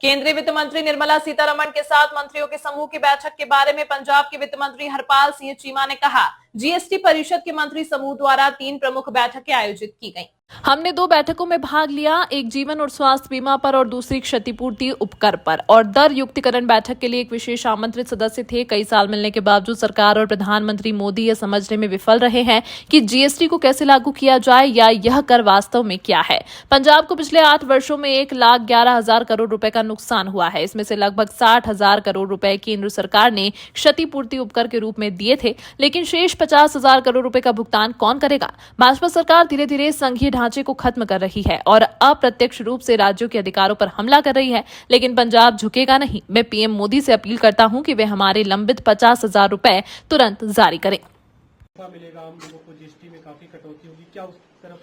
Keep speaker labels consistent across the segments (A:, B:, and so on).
A: केंद्रीय वित्त मंत्री निर्मला सीतारमण के साथ मंत्रियों के समूह की बैठक के बारे में पंजाब के वित्त मंत्री हरपाल सिंह चीमा ने कहा, जीएसटी परिषद के मंत्री समूह द्वारा 3 प्रमुख बैठकें आयोजित की गईं। हमने 2 बैठकों में भाग लिया, एक जीवन और स्वास्थ्य बीमा पर और दूसरी क्षतिपूर्ति उपकर पर, और दर युक्तिकरण बैठक के लिए एक विशेष आमंत्रित सदस्य थे। कई साल मिलने के बावजूद सरकार और प्रधानमंत्री मोदी यह समझने में विफल रहे हैं कि जीएसटी को कैसे लागू किया जाए या यह कर वास्तव में क्या है। पंजाब को पिछले 8 वर्षों में 1,11,000 करोड़ रुपए का नुकसान हुआ है। इसमें से लगभग 60,000 करोड़ रुपए केंद्र सरकार ने क्षतिपूर्ति उपकर के रूप में दिए थे, लेकिन शेष 50,000 करोड़ रुपए का भुगतान कौन करेगा? भाजपा सरकार धीरे धीरे संघीय ढांचे को खत्म कर रही है और अप्रत्यक्ष रूप से राज्यों के अधिकारों पर हमला कर रही है, लेकिन पंजाब झुकेगा नहीं। मैं पीएम मोदी से अपील करता हूं कि वे हमारे लंबित 50,000 रुपए तुरंत जारी करें।
B: मिलेगा आम लोगों को, जीएसटी में काफी कटौती होगी, क्या उस तरफ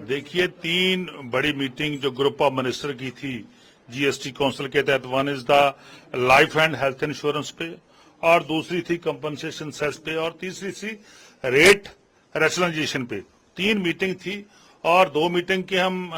C: देखिए, 3 बड़ी मीटिंग जो ग्रुप ऑफ मिनिस्टर की थी जीएसटी काउंसिल के तहत, one is the life and health insurance पे, और दूसरी थी कंपनसेशन सेस पे, और तीसरी थी रेट रैशनलाइजेशन पे। 3 मीटिंग थी और 2 मीटिंग के हम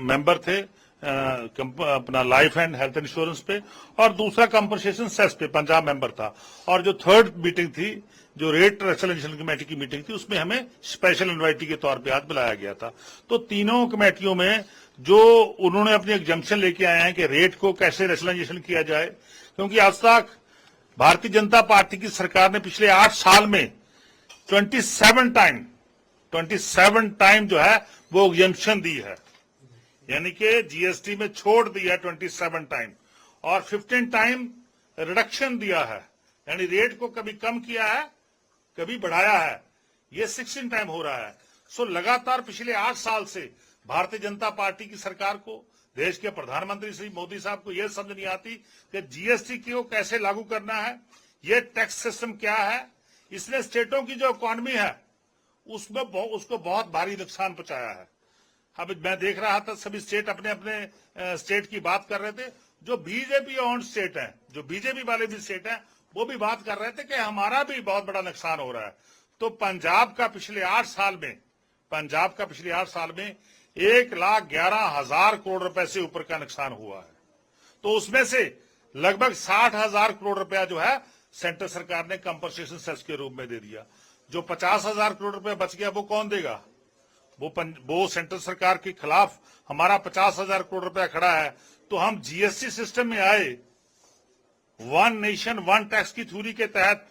C: मेंबर थे, अपना लाइफ एंड हेल्थ इंश्योरेंस पे, और दूसरा कंपनसेशन सेस पे पंजाब मेंबर था। और जो 3rd मीटिंग थी, जो रेट रैशनलाइजेशन कमेटी की मीटिंग थी, उसमें हमें स्पेशल इन्वाइटी के तौर पे आज बुलाया गया था। तो तीनों कमेटियों में जो उन्होंने अपनी एग्जम्पशन लेके आए हैं कि रेट को कैसे रैशनलाइजेशन किया जाए, क्योंकि आज तक भारतीय जनता पार्टी की सरकार ने पिछले 8 साल में 27 टाइम जो है वो एग्जम्पशन दी है, यानी कि जीएसटी में छोड़ दिया 27 टाइम, और 15 टाइम रिडक्शन दिया है, यानी रेट को कभी कम किया है कभी बढ़ाया है। ये 16 टाइम हो रहा है। सो लगातार पिछले 8 साल से भारतीय जनता पार्टी की सरकार को, देश के प्रधानमंत्री श्री मोदी साहब को यह समझ नहीं आती कि जीएसटी को कैसे लागू करना है, ये टैक्स सिस्टम क्या है। इसने स्टेटों की जो इकोनॉमी है उसमें उसको बहुत भारी नुकसान पहुंचाया है। अब मैं देख रहा था सभी स्टेट अपने अपने स्टेट की बात कर रहे थे। जो बीजेपी ओन्ड स्टेट हैं, जो बीजेपी वाले भी स्टेट हैं, वो भी बात कर रहे थे कि हमारा भी बहुत बड़ा नुकसान हो रहा है। तो पंजाब का पिछले 8 साल में 1,11,000 करोड़ रुपए से ऊपर का नुकसान हुआ है। तो उसमें से लगभग 60,000 करोड़ रुपया जो है सेंट्रल सरकार ने कंपनसेशन सेस के रूप में दे दिया। जो 50,000 करोड़ रुपया बच गया वो कौन देगा? वो सेंट्रल सरकार के खिलाफ हमारा 50,000 करोड़ रुपया खड़ा है। तो हम जीएसटी सिस्टम में आए, वन नेशन वन टैक्स की थ्योरी के तहत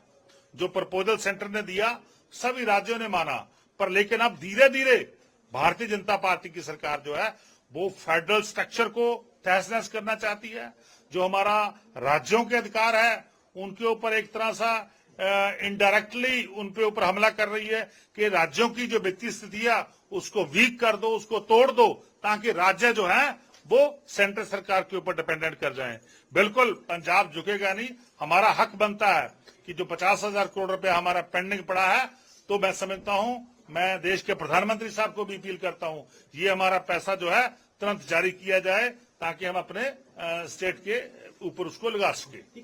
C: जो प्रपोजल सेंटर ने दिया, सभी राज्यों ने माना, पर लेकिन अब धीरे धीरे भारतीय जनता पार्टी की सरकार जो है वो फेडरल स्ट्रक्चर को तहस नहस करना चाहती है। जो हमारा राज्यों के अधिकार है उनके ऊपर एक तरह सा इनडायरेक्टली उनके ऊपर हमला कर रही है कि राज्यों की जो वित्तीय स्थिति है उसको वीक कर दो, उसको तोड़ दो, ताकि राज्य जो है वो सेंट्रल सरकार के ऊपर डिपेंडेंट कर जाएं। बिल्कुल पंजाब झुकेगा नहीं। हमारा हक बनता है कि जो 50,000 करोड़ रुपया हमारा पेंडिंग पड़ा है, तो मैं समझता हूं, मैं देश के प्रधानमंत्री साहब को भी अपील करता हूं, ये हमारा पैसा जो है तुरंत जारी किया जाए, ताकि हम अपने स्टेट के ऊपर उसको लगा सके।